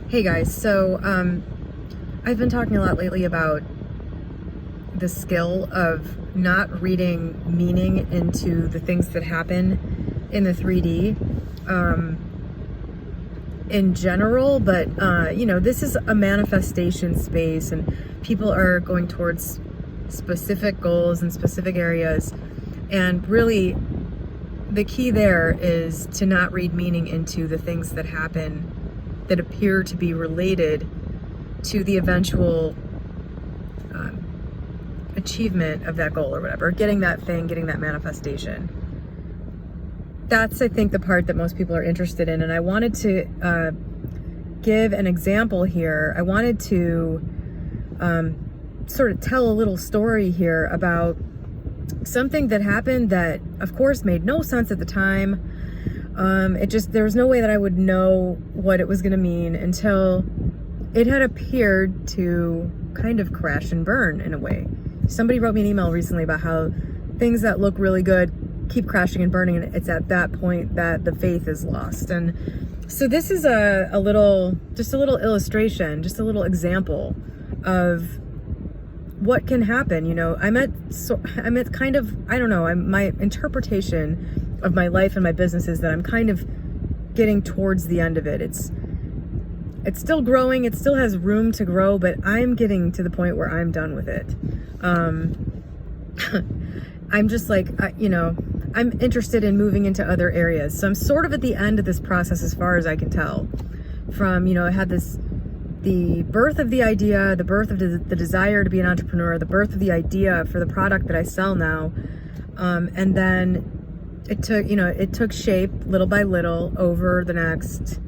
Hey guys, so I've been talking a lot lately about the skill of not reading meaning into the things that happen in the 3D in general, but this is a manifestation space and people are going towards specific goals in specific areas, and really the key there is to not read meaning into the things that happen that appear to be related to the eventual achievement of that goal or whatever, getting that thing, getting that manifestation. That's, I think, the part that most people are interested in. And I wanted to give an example here. I wanted to sort of tell a little story here about something that happened that, of course, made no sense at the time. There was no way that I would know what it was going to mean until it had appeared to kind of crash and burn in a way. Somebody wrote me an email recently about how things that look really good keep crashing and burning, and it's at that point that the faith is lost. And so this is a little illustration, just a little example of what can happen. I'm at kind of, I don't know, my interpretation of my life and my business is that I'm kind of getting towards the end of it. It's still growing, it still has room to grow, but I'm getting to the point where I'm done with it. I'm just like, I'm interested in moving into other areas. So I'm sort of at the end of this process as far as I can tell. From, I had the birth of the idea, the birth of the desire to be an entrepreneur, the birth of the idea for the product that I sell now. And then it took shape little by little over the next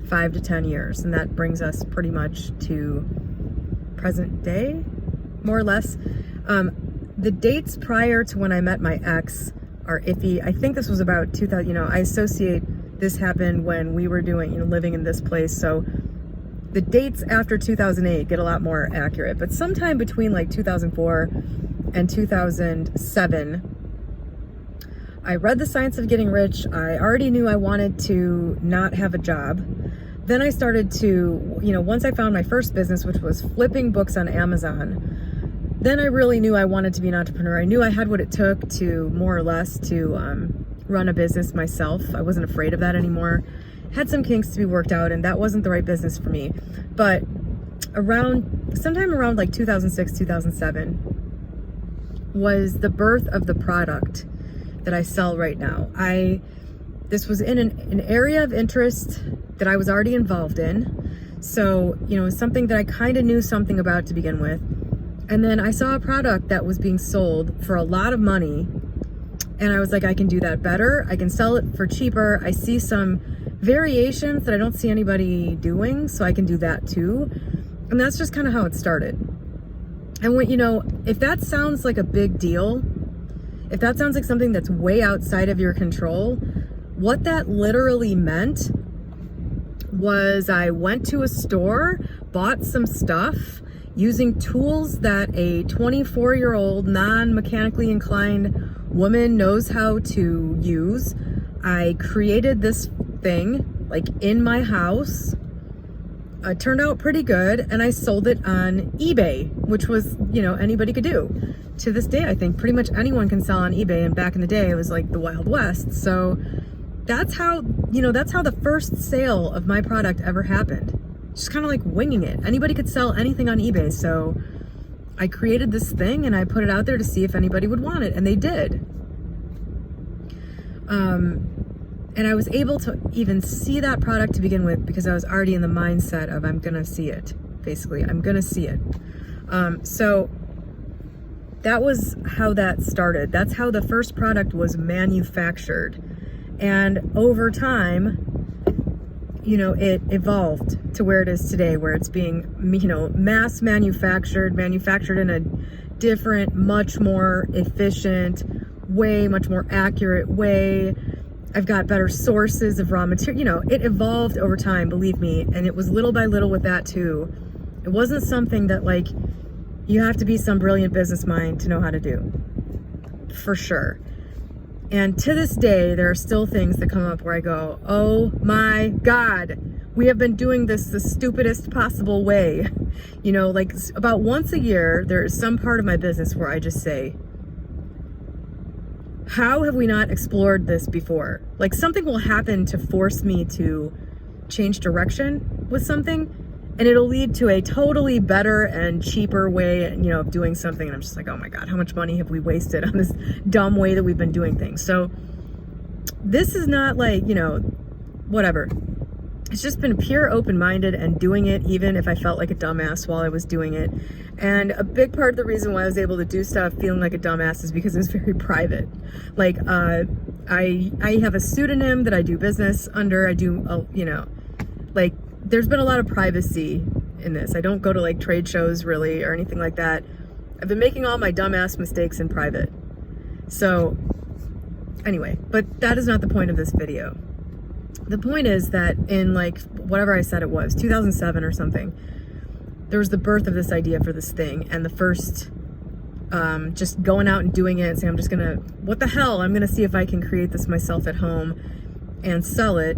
5 to 10 years. And that brings us pretty much to present day, more or less. The dates prior to when I met my ex are iffy. I think this was about 2000, I associate this happened when we were living in this place. So the dates after 2008 get a lot more accurate, but sometime between like 2004 and 2007, I read The Science of Getting Rich. I already knew I wanted to not have a job. Then I started to, once I found my first business, which was flipping books on Amazon, then I really knew I wanted to be an entrepreneur. I knew I had what it took to, more or less, to run a business myself. I wasn't afraid of that anymore. Had some kinks to be worked out, and that wasn't the right business for me. But sometime around like 2006, 2007 was the birth of the product that I sell right now. This was in an area of interest that I was already involved in. So, something that I kind of knew something about to begin with. And then I saw a product that was being sold for a lot of money. And I was like, I can do that better. I can sell it for cheaper. I see some variations that I don't see anybody doing, so I can do that too. And that's just kind of how it started. And when, if that sounds like a big deal, if that sounds like something that's way outside of your control, what that literally meant was I went to a store, bought some stuff using tools that a 24-year-old non-mechanically inclined woman knows how to use. I created this thing like in my house. It turned out pretty good, and I sold it on eBay, which was, anybody could do. To this day, I think pretty much anyone can sell on eBay, and back in the day, it was like the Wild West. So that's how the first sale of my product ever happened. Just kind of like winging it. Anybody could sell anything on eBay, so I created this thing and I put it out there to see if anybody would want it, and they did. And I was able to even see that product to begin with because I was already in the mindset of I'm gonna see it, basically. I'm gonna see it. So that was how that started. That's how the first product was manufactured. And over time, it evolved to where it is today, where it's being, mass manufactured in a different, much more efficient way, much more accurate way. I've got better sources of raw material. It evolved over time, believe me. And it was little by little with that too. It wasn't something that like you have to be some brilliant business mind to know how to do, for sure. And to this day, there are still things that come up where I go, oh my God, we have been doing this the stupidest possible way. You know, like about once a year, there is some part of my business where I just say, how have we not explored this before? Like something will happen to force me to change direction with something, and it'll lead to a totally better and cheaper way, you know, of doing something. And I'm just like, oh my God, how much money have we wasted on this dumb way that we've been doing things? So this is not like, you know, whatever. It's just been pure open-minded and doing it even if I felt like a dumbass while I was doing it. And a big part of the reason why I was able to do stuff feeling like a dumbass is because it was very private. Like, I have a pseudonym that I do business under. I do, you know, like, there's been a lot of privacy in this. I don't go to like trade shows really or anything like that. I've been making all my dumbass mistakes in private. So anyway, but that is not the point of this video. The point is that in like, whatever I said it was, 2007 or something, there was the birth of this idea for this thing. And the first, just going out and doing it and saying, I'm just gonna, what the hell? I'm gonna see if I can create this myself at home and sell it.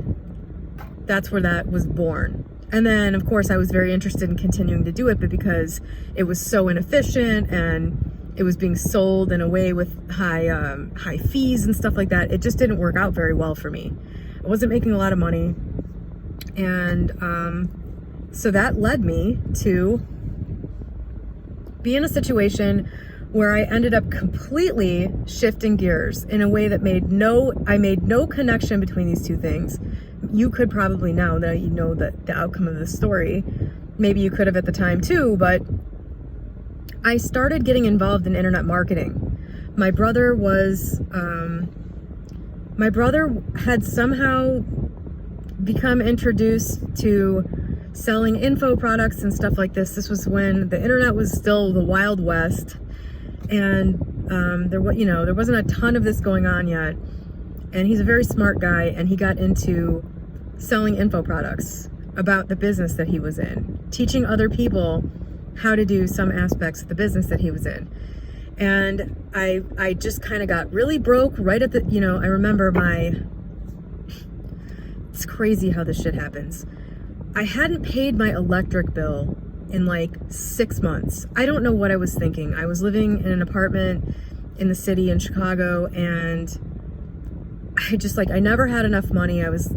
That's where that was born. And then of course I was very interested in continuing to do it, but because it was so inefficient and it was being sold in a way with high fees and stuff like that, it just didn't work out very well for me. I wasn't making a lot of money. And so that led me to be in a situation where I ended up completely shifting gears in a way that I made no connection between these two things. You could probably now that you know the outcome of the story, maybe you could have at the time too, but I started getting involved in internet marketing. My brother had somehow become introduced to selling info products and stuff like this. This was when the internet was still the Wild West, and there wasn't a ton of this going on yet. And he's a very smart guy, and he got into selling info products about the business that he was in, teaching other people how to do some aspects of the business that he was in. And I just kind of got really broke right at the, you know, I remember it's crazy how this shit happens. I hadn't paid my electric bill in like 6 months. I don't know what I was thinking. I was living in an apartment in the city in Chicago, and I never had enough money. I was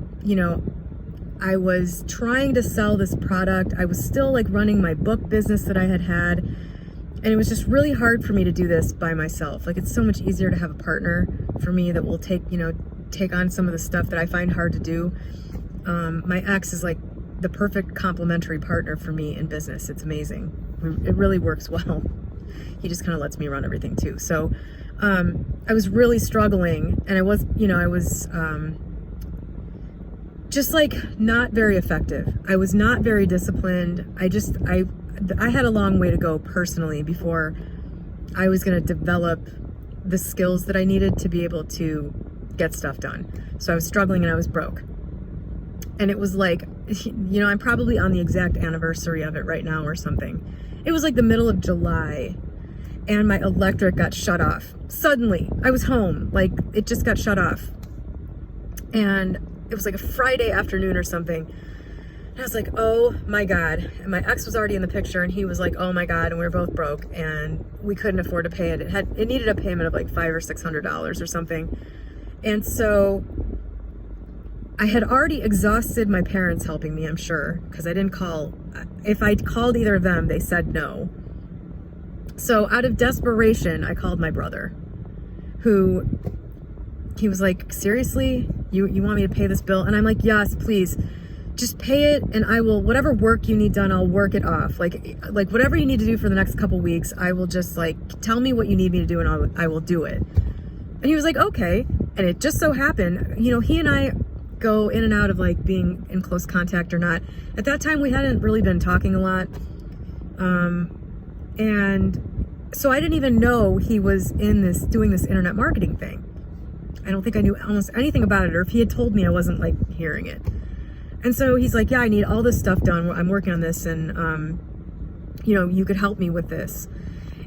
trying to sell this product. I was still like running my book business that I had. And it was just really hard for me to do this by myself. Like, it's so much easier to have a partner for me that will take on some of the stuff that I find hard to do. My ex is like the perfect complementary partner for me in business. It's amazing. It really works well. He just kind of lets me run everything too. So, I was really struggling, and I was just like not very effective. I was not very disciplined. I had a long way to go personally before I was going to develop the skills that I needed to be able to get stuff done. So I was struggling and I was broke. And it was like, you know, I'm probably on the exact anniversary of it right now or something. It was like the middle of July, and my electric got shut off. Suddenly, I was home, like it just got shut off. And it was like a Friday afternoon or something. And I was like, oh my God. And my ex was already in the picture, and he was like, oh my God. And we were both broke, and we couldn't afford to pay it. It needed a payment of like $500 or $600 or something. And so I had already exhausted my parents helping me, I'm sure, because I didn't call. If I'd called either of them, they said no. So out of desperation, I called my brother, he was like, seriously, you want me to pay this bill? And I'm like, yes, please. Just pay it, and I will, whatever work you need done, I'll work it off. Like whatever you need to do for the next couple weeks, I will just like, tell me what you need me to do, and I will do it. And he was like, okay. And it just so happened, you know, he and I go in and out of like being in close contact or not. At that time, we hadn't really been talking a lot. And so I didn't even know he was doing this internet marketing thing. I don't think I knew almost anything about it, or if he had told me, I wasn't like hearing it. And so he's like, yeah, I need all this stuff done. I'm working on this, and, you know, you could help me with this.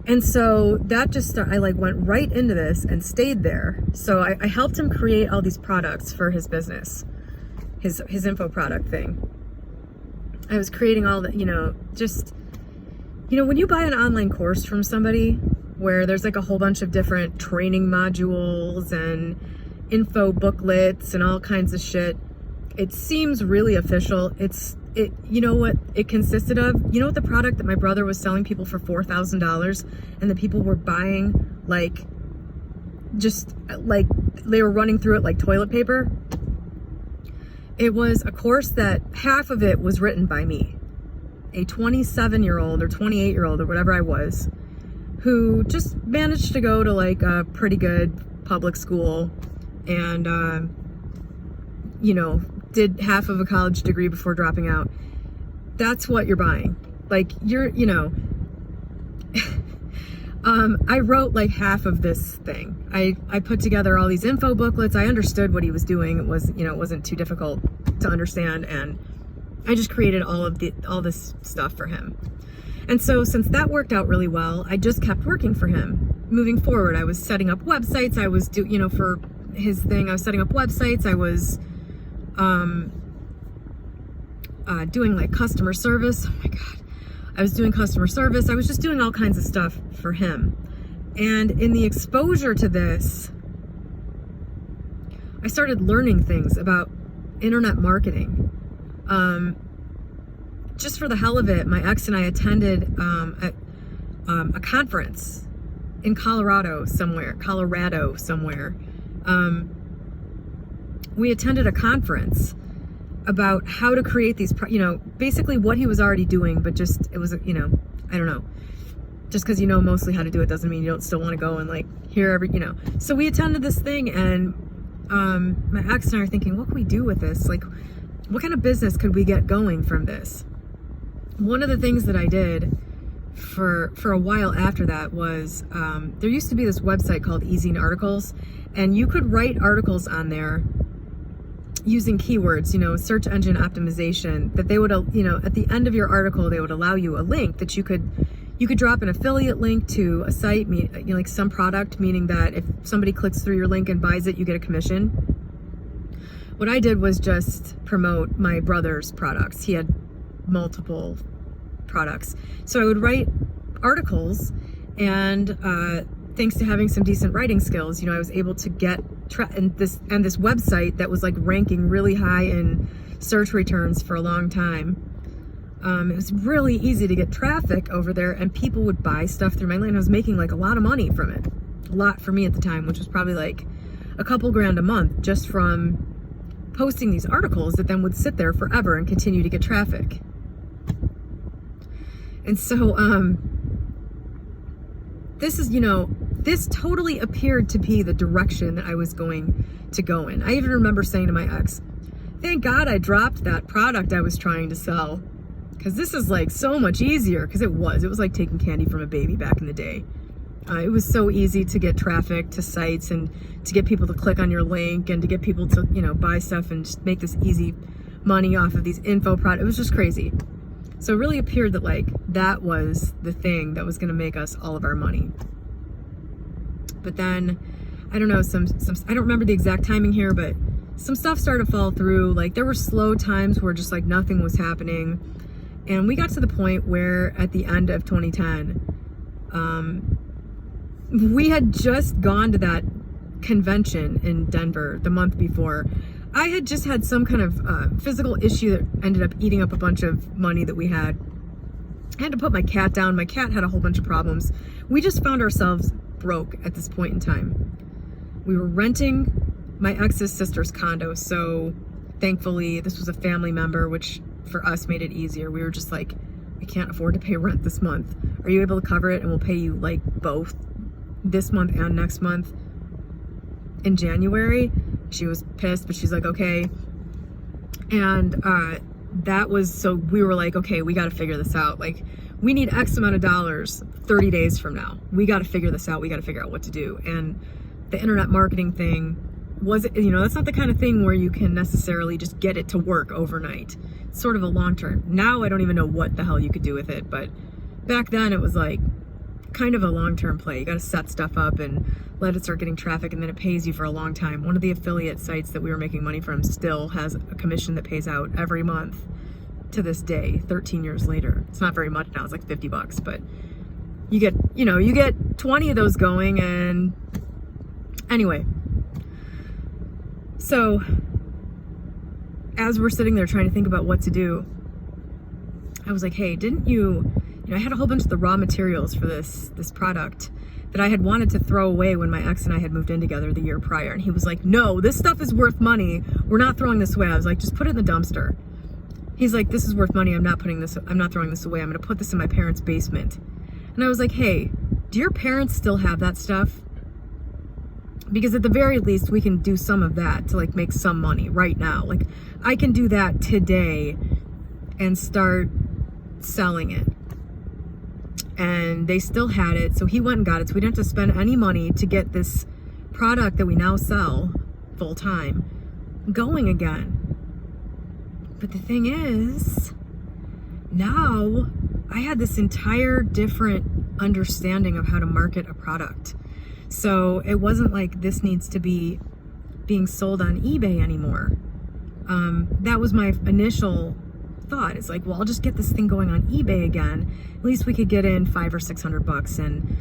And so that just, I like went right into this and stayed there. So I helped him create all these products for his business, his info product thing. I was creating all the, just, when you buy an online course from somebody where there's like a whole bunch of different training modules and info booklets and all kinds of shit, it seems really official. You know what it consisted of? You know what the product that my brother was selling people for $4,000 and the people were buying like they were running through it like toilet paper? It was a course that half of it was written by me, a 27-year-old or 28-year-old or whatever I was, who just managed to go to like a pretty good public school and, did half of a college degree before dropping out. That's what you're buying. Like I wrote like half of this thing. I put together all these info booklets. I understood what he was doing. It was, it wasn't too difficult to understand. And I just created all this stuff for him. And so since that worked out really well, I just kept working for him. Moving forward, I was setting up websites. I was for his thing, I was setting up websites. I was doing like customer service. Oh my God. I was doing customer service. I was just doing all kinds of stuff for him. And in the exposure to this, I started learning things about internet marketing. Just for the hell of it, my ex and I attended a conference in Colorado somewhere. We attended a conference about how to create these, basically what he was already doing, but just, it was, I don't know. Just because you know mostly how to do it doesn't mean you don't still want to go and like hear So we attended this thing, and my ex and I are thinking, what can we do with this? Like, what kind of business could we get going from this? One of the things that I did for a while after that was, there used to be this website called Easing Articles, and you could write articles on there using keywords, search engine optimization, that they would, at the end of your article, they would allow you a link that you could drop an affiliate link to a site, like some product, meaning that if somebody clicks through your link and buys it, you get a commission. What I did was just promote my brother's products. He had multiple products. So I would write articles, and thanks to having some decent writing skills, I was able to get this website that was like ranking really high in search returns for a long time. It was really easy to get traffic over there, and people would buy stuff through my link. I was making like a lot of money from it. A lot for me at the time, which was probably like a couple grand a month just from posting these articles that then would sit there forever and continue to get traffic. And so, this totally appeared to be the direction that I was going to go in. I even remember saying to my ex, thank God I dropped that product I was trying to sell, because this is like so much easier. Because it was like taking candy from a baby back in the day. It was so easy to get traffic to sites and to get people to click on your link and to get people to, buy stuff and just make this easy money off of these info products. It was just crazy. So it really appeared that like that was the thing that was going to make us all of our money. But then, I don't know, I don't remember the exact timing here, but some stuff started to fall through. Like there were slow times where just like nothing was happening. And we got to the point where at the end of 2010, we had just gone to that convention in Denver the month before. I had just had some kind of physical issue that ended up eating up a bunch of money that we had. I had to put my cat down. My cat had a whole bunch of problems. We just found ourselves broke at this point in time. We were renting my ex's sister's condo, so thankfully this was a family member, which for us made it easier. We were just like, we can't afford to pay rent this month. Are you able to cover it? And we'll pay you like both this month and next month in January. She was pissed, but she's like, okay. And that was, so we were like, okay, we got to figure this out. Like, we need X amount of dollars 30 days from now. We got to figure this out. We got to figure out what to do. And the internet marketing thing was, that's not the kind of thing where you can necessarily just get it to work overnight. It's sort of a long term. Now I don't even know what the hell you could do with it, but back then it was like kind of a long-term play. You got to set stuff up and let it start getting traffic, and then it pays you for a long time. One of the affiliate sites that we were making money from still has a commission that pays out every month. to this day, 13 years later. It's not very much now, it's like $50, but you get 20 of those going. And anyway, so as we're sitting there trying to think about what to do, I was like, hey, didn't you know, I had a whole bunch of the raw materials for this product that I had wanted to throw away when my ex and I had moved in together the year prior. And he was like, no, this stuff is worth money. We're not throwing this away. I was like, just put it in the dumpster. He's like, this is worth money. I'm not throwing this away. I'm going to put this in my parents' basement. And I was like, hey, do your parents still have that stuff? Because at the very least, we can do some of that to like make some money right now. Like I can do that today and start selling it. And they still had it, so he went and got it. So we didn't have to spend any money to get this product that we now sell full time going again. But the thing is, now I had this entire different understanding of how to market a product. So it wasn't like this needs to be being sold on eBay anymore. That was my initial thought. It's like, well, I'll just get this thing going on eBay again. At least we could get in $500 or $600 and,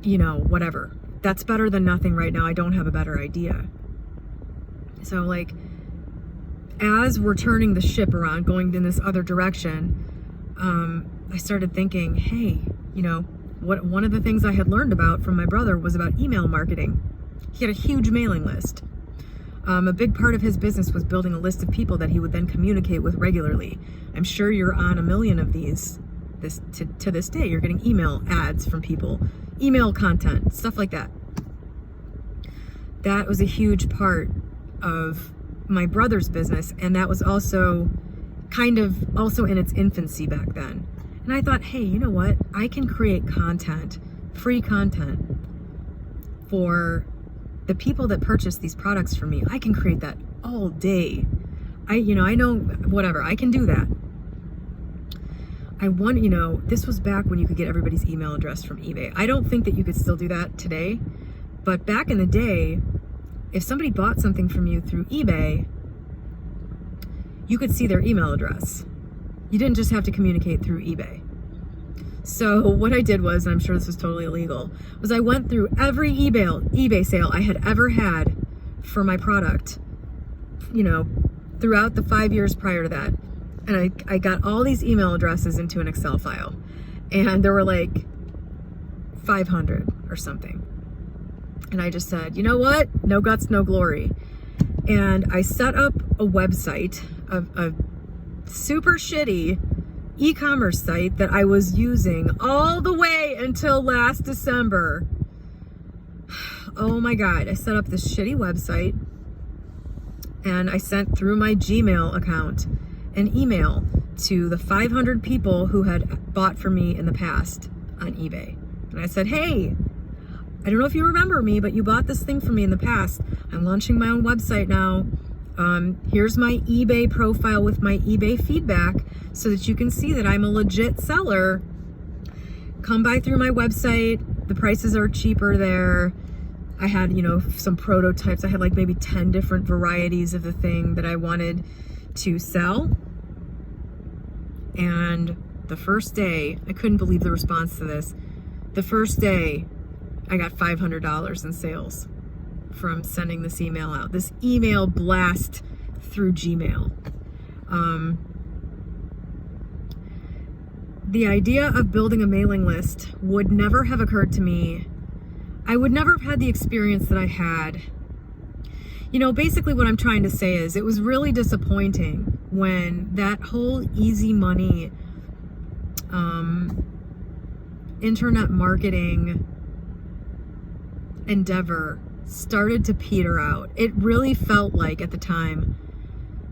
you know, whatever. That's better than nothing right now. I don't have a better idea. So like, as we're turning the ship around, going in this other direction, I started thinking, hey, you know, one of the things I had learned about from my brother was about email marketing. He had a huge mailing list. A big part of his business was building a list of people that he would then communicate with regularly. I'm sure you're on a million of these to this day. You're getting email ads from people, email content, stuff like that. That was a huge part of my brother's business, and that was also kind of also in its infancy back then. And I thought, hey, you know what? I can create content, free content for the people that purchase these products from me. I can create that all day. I know whatever, I can do that. This was back when you could get everybody's email address from eBay. I don't think that you could still do that today, but back in the day, if somebody bought something from you through eBay, you could see their email address. You didn't just have to communicate through eBay. So what I did was, and I'm sure this was totally illegal, was I went through every eBay sale I had ever had for my product, throughout the 5 years prior to that. And I got all these email addresses into an Excel file. And there were like 500 or something. And I just said, you know what? No guts, no glory. And I set up a website, a super shitty e-commerce site that I was using all the way until last December. Oh my God. I set up this shitty website and I sent through my Gmail account an email to the 500 people who had bought from me in the past on eBay. And I said, hey, I don't know if you remember me, but you bought this thing from me in the past. I'm launching my own website now. Here's my eBay profile with my eBay feedback so that you can see that I'm a legit seller. Come by through my website. The prices are cheaper there. I had, some prototypes. I had like maybe 10 different varieties of the thing that I wanted to sell. And the first day, I couldn't believe the response to this. The first day, I got $500 in sales from sending this email out. This email blast through Gmail. The idea of building a mailing list would never have occurred to me. I would never have had the experience that I had. Basically what I'm trying to say is it was really disappointing when that whole easy money, internet marketing endeavor started to peter out. It really felt like at the time,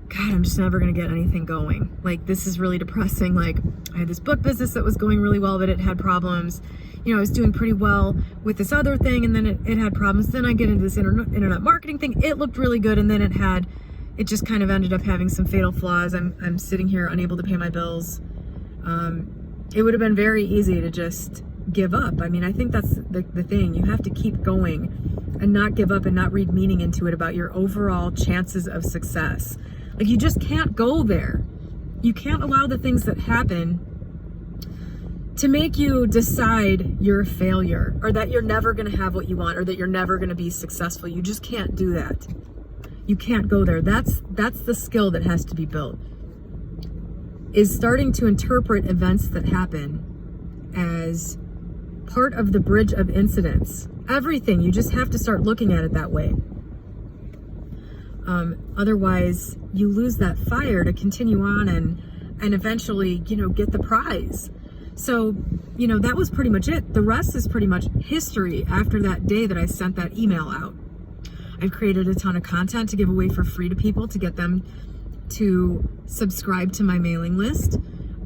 God, I'm just never going to get anything going. Like, this is really depressing. Like, I had this book business that was going really well, but it had problems. I was doing pretty well with this other thing, and then it had problems. Then I get into this internet marketing thing. It looked really good, and then it just kind of ended up having some fatal flaws. I'm sitting here unable to pay my bills. It would have been very easy to just give up. I mean, I think that's the thing. You have to keep going and not give up and not read meaning into it about your overall chances of success. Like, you just can't go there. You can't allow the things that happen to make you decide you're a failure, or that you're never going to have what you want, or that you're never going to be successful. You just can't do that. You can't go there. That's the skill that has to be built, is starting to interpret events that happen as part of the bridge of incidents. Everything, you just have to start looking at it that way. Otherwise, you lose that fire to continue on and eventually, get the prize. So, that was pretty much it. The rest is pretty much history after that day that I sent that email out. I've created a ton of content to give away for free to people to get them to subscribe to my mailing list.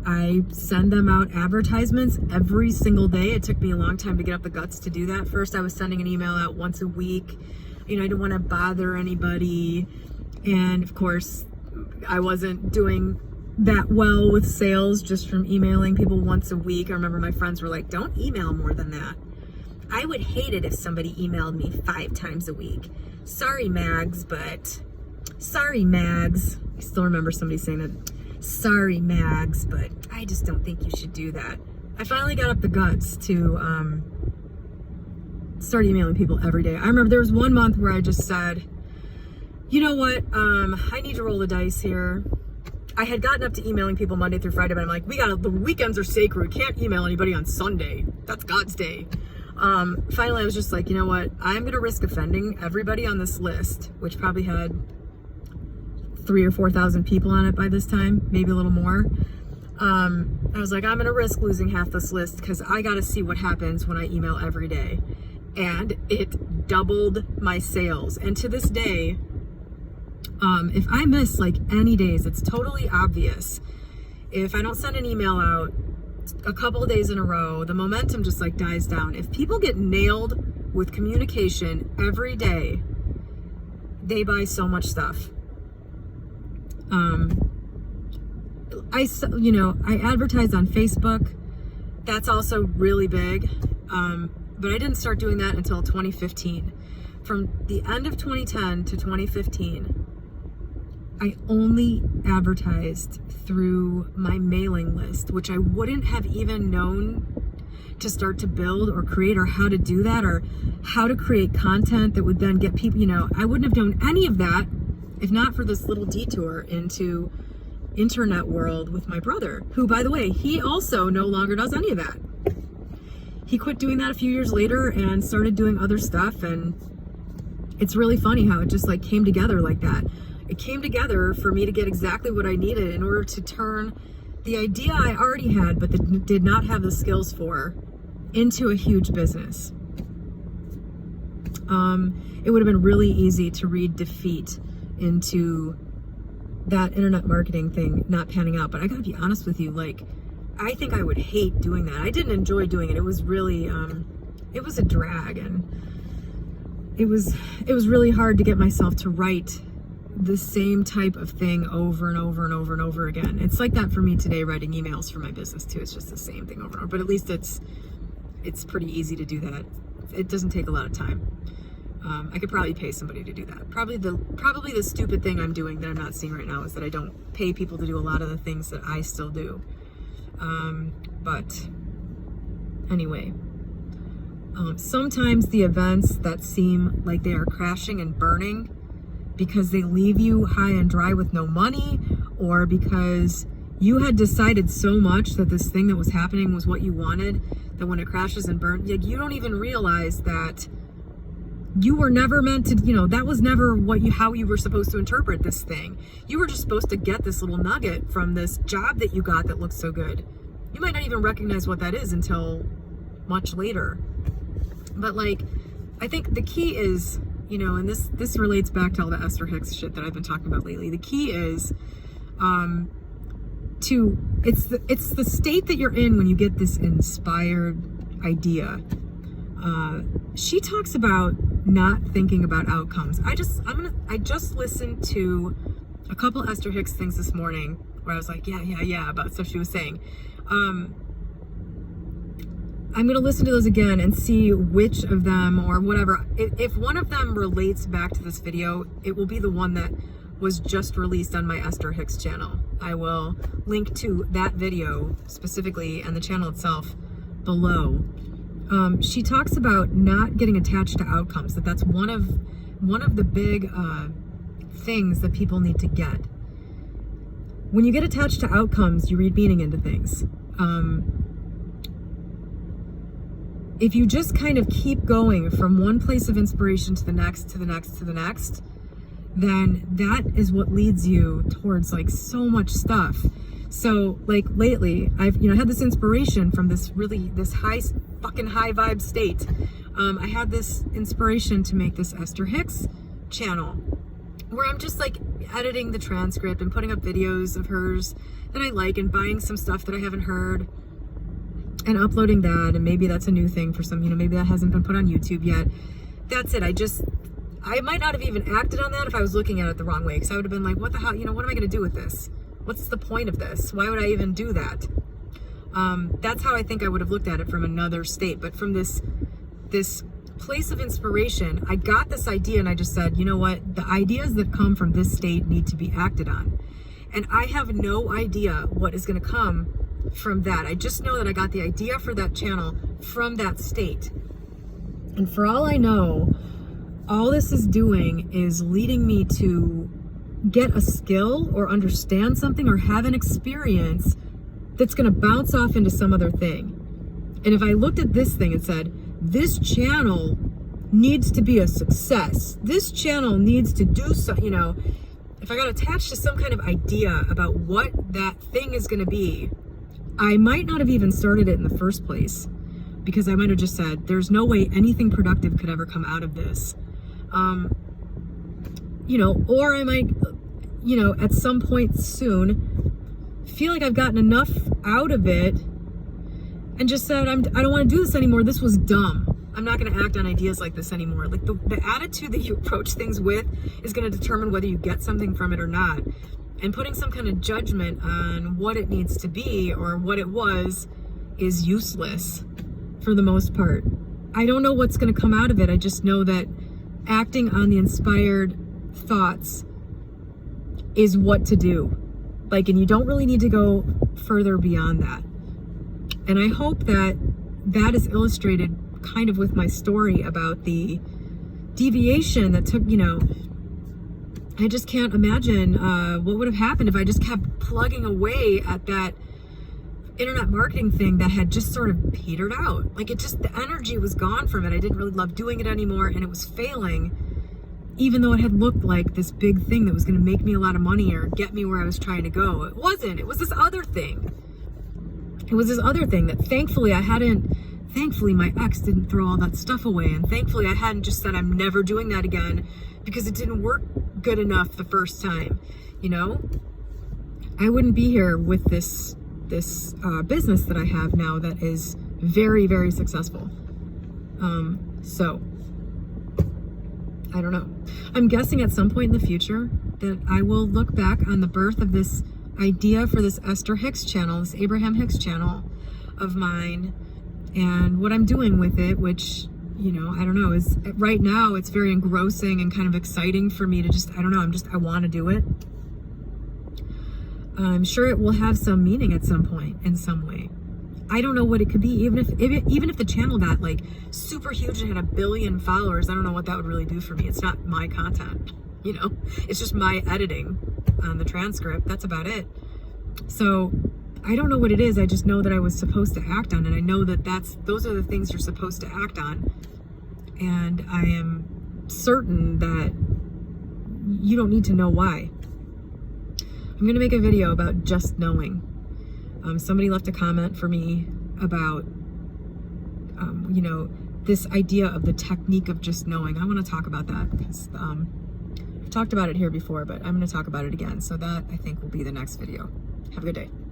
I send them out advertisements every single day. It took me a long time to get up the guts to do that. First, I was sending an email out once a week. I didn't want to bother anybody. And of course, I wasn't doing that well with sales just from emailing people once a week. I remember my friends were like, don't email more than that. I would hate it if somebody emailed me 5 times a week. Sorry, Mags. I still remember somebody saying that. Sorry, Mags, but I just don't think you should do that. I finally got up the guts to start emailing people every day. I remember there was one month where I just said, you know what, I need to roll the dice here. I had gotten up to emailing people Monday through Friday, but I'm like, the weekends are sacred. Can't email anybody on Sunday. That's God's day. Finally, I was just like, you know what? I'm going to risk offending everybody on this list, which probably had 3,000 or 4,000 people on it by this time, maybe a little more. I was like, I'm going to risk losing half this list because I got to see what happens when I email every day. And it doubled my sales. And to this day, if I miss like any days, it's totally obvious. If I don't send an email out a couple of days in a row, the momentum just like dies down. If people get nailed with communication every day, they buy so much stuff. I advertise on Facebook. That's also really big. But I didn't start doing that until 2015. From the end of 2010 to 2015, I only advertised through my mailing list, which I wouldn't have even known to start to build or create, or how to do that, or how to create content that would then get people, I wouldn't have known any of that if not for this little detour into internet world with my brother, who, by the way, he also no longer does any of that. He quit doing that a few years later and started doing other stuff, and it's really funny how it just like came together like that. It came together for me to get exactly what I needed in order to turn the idea I already had but that did not have the skills for into a huge business. It would have been really easy to read defeat into that internet marketing thing not panning out, but I gotta be honest with you, like, I think I would hate doing that. I didn't enjoy doing it. It was really it was a drag, and it was really hard to get myself to write the same type of thing over and over and over and over again. It's like that for me today, writing emails for my business too. It's just the same thing over and over, but at least it's pretty easy to do that. It doesn't take a lot of time. I could probably pay somebody to do that. Probably the stupid thing I'm doing that I'm not seeing right now is that I don't pay people to do a lot of the things that I still do. But anyway, sometimes the events that seem like they are crashing and burning because they leave you high and dry with no money, or because you had decided so much that this thing that was happening was what you wanted, that when it crashes and burns, you don't even realize that you were never meant to, that was never how you were supposed to interpret this thing. You were just supposed to get this little nugget from this job that you got that looks so good. You might not even recognize what that is until much later. But I think the key is, and this relates back to all the Esther Hicks shit that I've been talking about lately. The key is it's the state that you're in when you get this inspired idea. She talks about not thinking about outcomes. I just listened to a couple Esther Hicks things this morning where I was like, yeah, about stuff she was saying. I'm going to listen to those again and see which of them, or whatever. If one of them relates back to this video, it will be the one that was just released on my Esther Hicks channel. I will link to that video specifically and the channel itself below. She talks about not getting attached to outcomes, that's one of the big things that people need to get. When you get attached to outcomes, you read meaning into things. If you just kind of keep going from one place of inspiration to the next, to the next, to the next, then that is what leads you towards like so much stuff. So like lately, I've had this inspiration from this fucking high vibe state. I had this inspiration to make this Esther Hicks channel where I'm just like editing the transcript and putting up videos of hers that I like and buying some stuff that I haven't heard and uploading that. And maybe that's a new thing for some, maybe that hasn't been put on YouTube yet. That's it. I might not have even acted on that if I was looking at it the wrong way, because I would have been like, what the hell, what am I going to do with this? What's the point of this? Why would I even do that? That's how I think I would have looked at it from another state. But from this place of inspiration, I got this idea and I just said, you know what? The ideas that come from this state need to be acted on. And I have no idea what is going to come from that. I just know that I got the idea for that channel from that state. And for all I know, all this is doing is leading me to get a skill or understand something or have an experience that's going to bounce off into some other thing. And if I looked at this thing and said, this channel needs to be a success, this channel needs to do so, if I got attached to some kind of idea about what that thing is going to be, I might not have even started it in the first place, because I might have just said, there's no way anything productive could ever come out of this. Or I might, at some point soon feel like I've gotten enough out of it and just said, I don't want to do this anymore. This was dumb. I'm not going to act on ideas like this anymore. Like the attitude that you approach things with is going to determine whether you get something from it or not. And putting some kind of judgment on what it needs to be or what it was is useless for the most part. I don't know what's going to come out of it. I just know that acting on the inspired thoughts is what to do. And you don't really need to go further beyond that. And I hope that that is illustrated kind of with my story about the deviation that took, I just can't imagine what would have happened if I just kept plugging away at that internet marketing thing that had just sort of petered out. The energy was gone from it. I didn't really love doing it anymore, and it was failing, even though it had looked like this big thing that was going to make me a lot of money or get me where I was trying to go. It wasn't. It was this other thing. It was this other thing that thankfully my ex didn't throw all that stuff away, and thankfully I hadn't just said I'm never doing that again because it didn't work good enough the first time. I wouldn't be here with this business that I have now that is very, very successful. So I don't know. I'm guessing at some point in the future that I will look back on the birth of this idea for this Esther Hicks channel, this Abraham Hicks channel of mine, and what I'm doing with it, which, I don't know, is right now it's very engrossing and kind of exciting for me to just, I don't know, I want to do it. I'm sure it will have some meaning at some point in some way. I don't know what it could be. Even if the channel got super huge and had 1 billion followers, I don't know what that would really do for me. It's not my content, it's just my editing on the transcript. That's about it. So I don't know what it is. I just know that I was supposed to act on it. I know that those are the things you're supposed to act on. And I am certain that you don't need to know why. I'm going to make a video about just knowing. Somebody left a comment for me about, this idea of the technique of just knowing. I want to talk about that because I've talked about it here before, but I'm going to talk about it again. So that, I think, will be the next video. Have a good day.